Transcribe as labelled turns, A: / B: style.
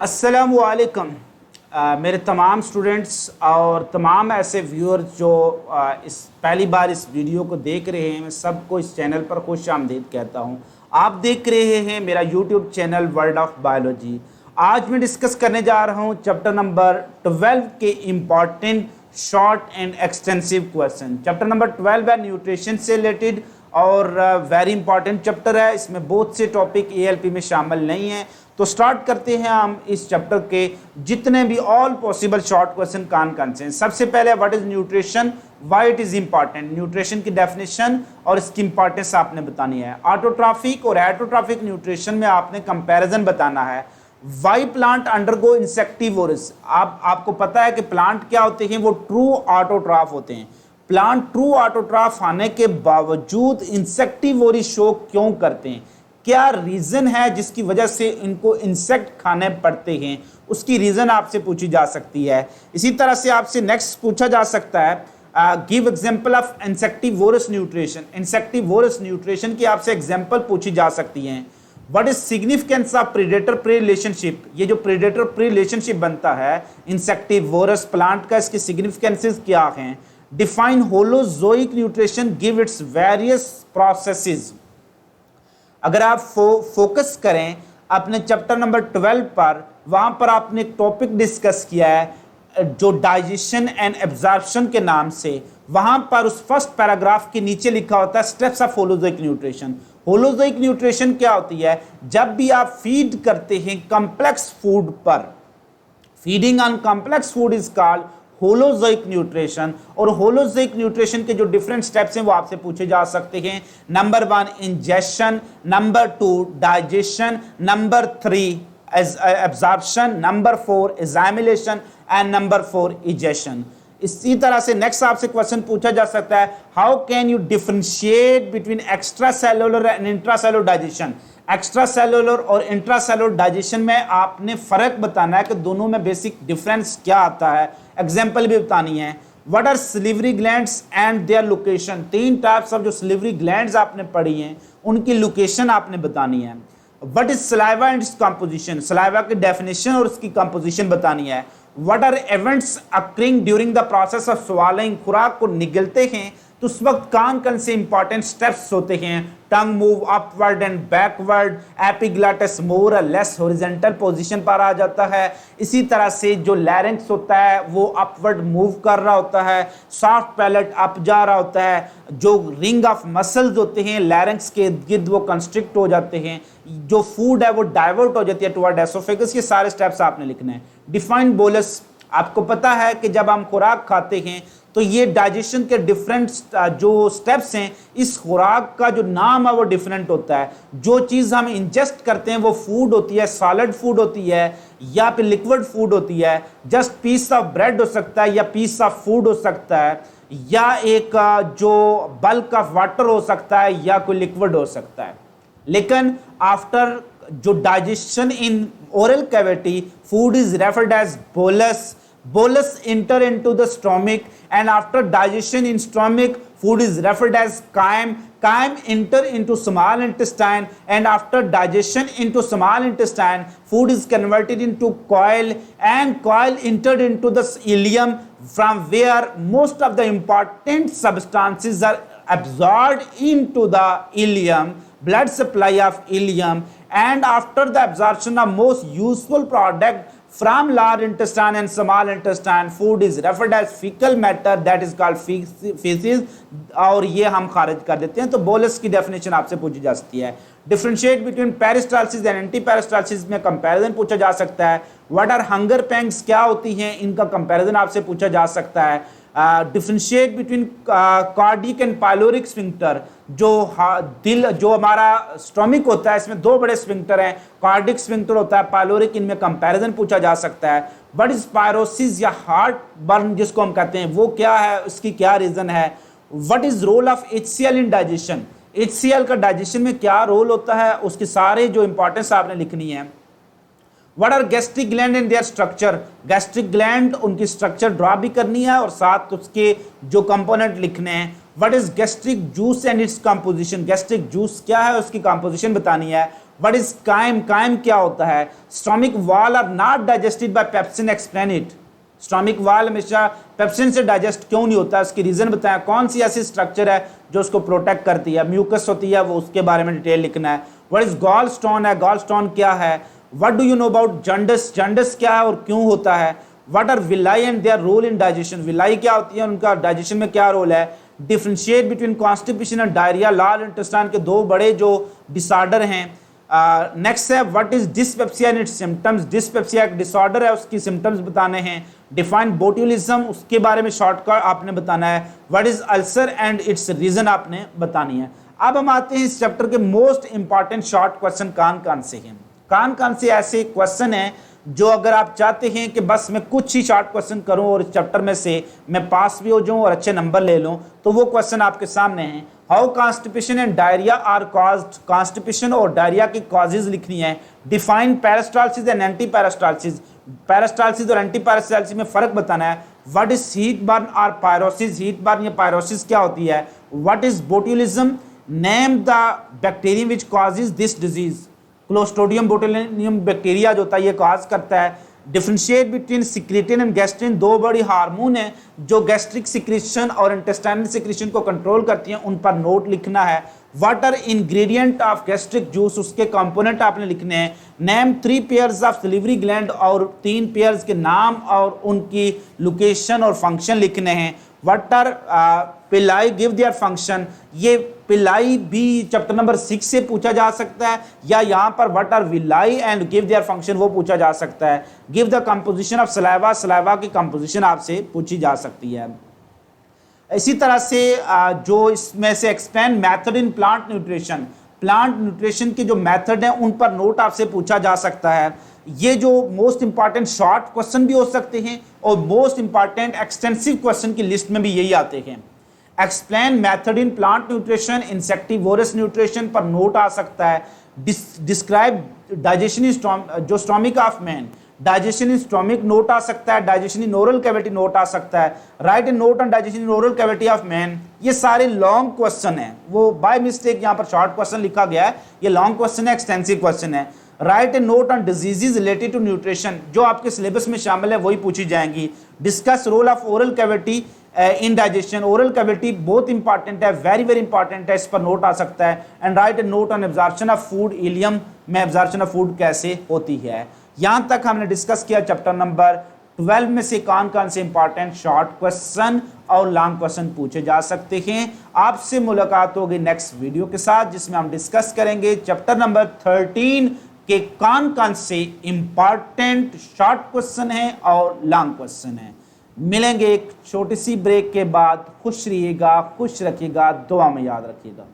A: अस्सलामुअलैकुम। मेरे तमाम स्टूडेंट्स और तमाम ऐसे व्यूअर्स जो इस पहली बार इस वीडियो को देख रहे हैं, मैं सबको इस चैनल पर खुश आमदीद कहता हूं। आप देख रहे हैं मेरा YouTube channel world of biology. आज मैं डिस्कस करने जा रहा हूं चैप्टर नंबर 12 के important short and extensive question. Chapter number 12 है न्यूट्रिशन से रिलेटेड और वेरी इंपॉर्टेंट चैप्टर है। इसमें बहुत से टॉपिक एएलपी में शामिल नहीं हैं। तो स्टार्ट करते हैं हम इस चैप्टर के जितने भी ऑल पॉसिबल शॉर्ट क्वेश्चन कौन से हैं। सबसे पहले what is nutrition, why it is important. Nutrition की डेफिनेशन और इसकी इंपॉर्टेंस आपने बतानी है। ऑटोट्रॉफिक और हेटरोट्रॉफिक न्यूट्रिशन में आपने कंपैरिजन बताना है। Why plant undergo insectivorous. आपको पता है कि प्लांट क्या होते हैं, वो ट्रू ऑटोट्रॉफ होते हैं। प्लांट ट्रू ऑटोट्रॉफ आने के बावजूद इंसेक्टिवोरी शो क्यों करते हैं, क्या रीजन है जिसकी वजह से इनको इंसेक्ट खाने पड़ते हैं, उसकी रीजन आपसे पूछी जा सकती है। इसी तरह से आपसे नेक्स्ट पूछा जा सकता है give example of insectivorous nutrition. Insectivorous nutrition की आपसे एग्जांपल पूछी जा सकती हैं। What is significance of predator pray relationship. ये जो प्रेडेटर प्रे रिलेशनशिप बनता है इंसेक्टिवोरस प्लांट का, इसके सिग्निफिकेंसेस क्या हैं। Define holozoic nutrition, give its various processes. अगर आप फोकस करें अपने चैप्टर नंबर 12 पर, वहां पर आपने एक टॉपिक डिस्कस किया है जो डाइजेशन एंड एब्जॉर्प्शन के नाम से। वहां पर उस फर्स्ट पैराग्राफ के नीचे लिखा होता है steps of holozoic nutrition. Holozoic nutrition क्या होती है, जब भी आप फीड करते हैं कॉम्प्लेक्स फूड पर, feeding on complex food is called holozoic nutrition. और होलोजोइक न्यूट्रिशन के जो डिफरेंट स्टेप्स हैं वो आपसे पूछे जा सकते हैं। Number 1 ingestion, number 2 digestion, number 3 absorption, number 4 assimilation and number 4 egestion. इसी तरह से नेक्स्ट आपसे क्वेश्चन पूछा जा सकता है how can you differentiate between extra cellular and intracellular digestion. Extra cellular और इंट्रासेलुलर डाइजेशन में आपने फर्क बताना है कि दोनों में बेसिक डिफरेंस क्या आता है। एग्जाम्पल भी बतानी है। What are salivary glands and their location. 3 types of जो सिलिवरी ग्लैंड्स आपने पढ़ी हैं उनकी लोकेशन आपने बतानी है। What is saliva and its composition. Saliva की डेफिनेशन और उसकी कंपोजिशन बतानी है। What are events occurring during the process of swallowing. खुराक को निगलते हैं तो उस वक्त कौन से इंपॉर्टेंट स्टेप्स होते हैं। Tongue move upward and backward, epiglottis more और लेस हॉरिजॉन्टल पोजीशन पर आ जाता है। इसी तरह से जो लैरिंक्स होता है वो अपवर्ड मूव कर रहा होता है, सॉफ्ट पैलेट अप जा रहा होता है, जो रिंग ऑफ मसल्स होते हैं लैरिंक्स के इर्द गिर्द वो कंस्ट्रिक्ट हो जाते हैं, जो फूड है वो डाइवर्ट हो जाती है टुवर्ड एसोफेगस। ये सारे स्टेप्स आपने लिखने हैं। Define bolus. आपको पता है कि जब हम खुराक खाते हैं तो ये डाइजेशन के डिफरेंट जो स्टेप्स हैं, इस खुराक का जो नाम है वो डिफरेंट होता है। जो चीज़ हम इंजेस्ट करते हैं वो फूड होती है, सॉलिड फूड होती है या फिर लिक्विड फूड होती है। जस्ट पीस ऑफ ब्रेड हो सकता है या पीस ऑफ फूड हो सकता है या एक जो बल्क ऑफ वाटर हो सकता है या कोई लिक्विड हो सकता है। लेकिन आफ्टर जो digestion in oral cavity, food is referred as bolus. Bolus enter into the stomach and after digestion in stomach, food is referred as chyme. Chyme enter into small intestine and after digestion into small intestine, food is converted into coil and coil entered into the ileum from where most of the important substances are absorbed into the ileum, blood supply of ileum, and after the absorption of most useful product from large intestine and small intestine, food is referred as fecal matter that is called feces। और ये हम खारिज कर देते हैं। तो bolus की definition आपसे पूछी जा सकती है। Differentiate between peristalsis and anti peristalsis में कंपैरिजन पूछा जा सकता है। व्हाट आर हंगर पैंग्स, क्या होती हैं, इनका कंपैरिजन आपसे पूछा जा सकता है। Differentiate between cardiac and pyloric sphincter. जो दिल, जो हमारा स्टोमिक होता है, इसमें 2 बड़े स्फिंक्टर हैं, कार्डिक स्फिंक्टर होता है, पाइलोरिक, इनमें कंपैरिजन पूछा जा सकता है। व्हाट इज पायरोसिस या हार्ट बर्न जिसको हम कहते हैं, वो क्या है, उसकी क्या रीजन है। What is role of HCl in digestion. HCl का डाइजेशन में क्या रोल होता है, उसके सारे जो इंपॉर्टेंस आपने लिखनी है। What are gastric gland and their structure. Gastric gland, उनकी स्ट्रक्चर ड्रा भी करनी है और साथ उसके जो कंपोनेंट लिखने हैं। What is gastric juice and its composition. Gastric juice क्या है, उसकी कंपोजिशन बतानी है। व्हाट इज काइम, काइम क्या होता है, stomach wall are not digested by pepsin, explain it. Stomach wall हमेशा पेप्सिन से डाइजेस्ट क्यों नहीं होता, उसकी रीजन बताएं। कौन सी ऐसी स्ट्रक्चर है जो उसको प्रोटेक्ट करती है, म्यूकस होती है, वो उसके बारे में डिटेल लिखना है। व्हाट इज गॉल स्टोन है, गॉल स्टोन क्या है। What do you know about jaundice, jaundice क्या है और क्यों होता है। What are villi and their role in digestion, villi क्या होती है, उनका डाइजेशन में क्या रोल है। Differentiate between constipation and diarrhoea, large intestine के दो बड़े जो डिसऑर्डर हैं। नेक्स्ट है what is dyspepsia and its symptoms, dyspepsia एक डिसऑर्डर है, उसकी सिम्टम्स बताने हैं। डिफाइन बोट्यूलिज्म, उसके बारे में शॉर्टकट आपने बताना है। What is ulcer and its reason आपने बतानी है। अब हम आते हैं इस चैप्टर के मोस्ट इंपॉर्टेंट शॉर्ट क्वेश्चन कान से हैं। कान से ऐसे क्वेश्चन हैं जो अगर आप चाहते हैं कि बस मैं कुछ ही शॉर्ट क्वेश्चन करूं और इस चैप्टर में से मैं पास भी हो जाऊं और अच्छे नंबर ले लूं, तो वो क्वेश्चन आपके सामने हैं। How constipation and diarrhoea are caused, constipation और डायरिया की कॉजेज लिखनी है। Define peristalsis and anti peristalsis, peristalsis और एंटी पेरिस्टाल्सिस में फर्क बताना है। What is heartburn or pyrosis, heartburn या पायरोसिस क्या होती है। What is botulism, name the bacterium which causes this disease, Clostridium botulinum bacteria जो होता है ये कॉज करता है। Differentiate between secretin and gastrin, दो बड़ी हार्मोन है जो गैस्ट्रिक सिक्रेशन और इंटेस्टाइनल सिक्रेशन को कंट्रोल करती हैं, उन पर नोट लिखना है। What are ingredient of gastric juice, उसके कंपोनेंट आपने लिखने हैं। Name 3 pairs of salivary gland, और 3 पेयर्स के नाम और उनकी लोकेशन और फंक्शन लिखने हैं। व्हाट आर पिलाई, गिव देयर फंक्शन, ये पिलाई भी चैप्टर नंबर 6 से पूछा जा सकता है, या यहाँ पर what are villi and give their function वो पूछा जा सकता है। Give the composition of saliva, saliva की कंपोजिशन आपसे पूछी जा सकती है। इसी तरह से जो इसमें से explain method in plant nutrition, plant nutrition के जो मेथड हैं उन पर नोट आपसे पूछा जा सकता है। ये जो मोस्ट इंपॉर्टेंट शॉर्ट क्वेश्चन भी हो सकते हैं और मोस्ट इंपॉर्टेंट एक्सटेंसिव क्वेश्चन की लिस्ट में भी यही आते हैं। Explain method in plant nutrition, insectivorous nutrition पर नोट आ सकता है। डिस्क्राइब डाइजेशन इन जो stomach of man, digestion in stomach note आ सकता है। Digestion in oral cavity note आ सकता है। Write a note on digestion in oral cavity of man, ये सारे लॉन्ग क्वेश्चन हैं, वो बाय मिस्टेक यहाँ पर शॉर्ट क्वेश्चन लिखा गया है, ये लॉन्ग क्वेश्चन है, एक्सटेंसिव क्वेश्चन है। Write a note on diseases related to nutrition, जो आपके सिलेबस में शामिल है वही पूछी जाएंगी। Discuss role of oral cavity in digestion, oral cavity बहुत इंपॉर्टेंट है, वेरी वेरी इंपॉर्टेंट है, इस पर नोट आ सकता है। And write a note on absorption of food, ileum में एब्जॉर्प्शन ऑफ फूड कैसे होती है। यहाँ तक हमने डिस्कस किया चैप्टर नंबर 12 में से कौन से इंपॉर्टेंट शॉर्ट क्वेश्चन और लॉन्ग क्वेश्चन पूछे जा सकते हैं। आपसे मुलाकात होगी नेक्स्ट वीडियो के साथ, जिसमें हम डिस्कस करेंगे चैप्टर नंबर 13 के कौन से इंपॉर्टेंट शॉर्ट क्वेश्चन हैं और लॉन्ग क्वेश्चन हैं। मिलेंगे एक छोटी सी ब्रेक के बाद। खुश रहिएगा, खुश रखिएगा, दुआ में याद रखिएगा।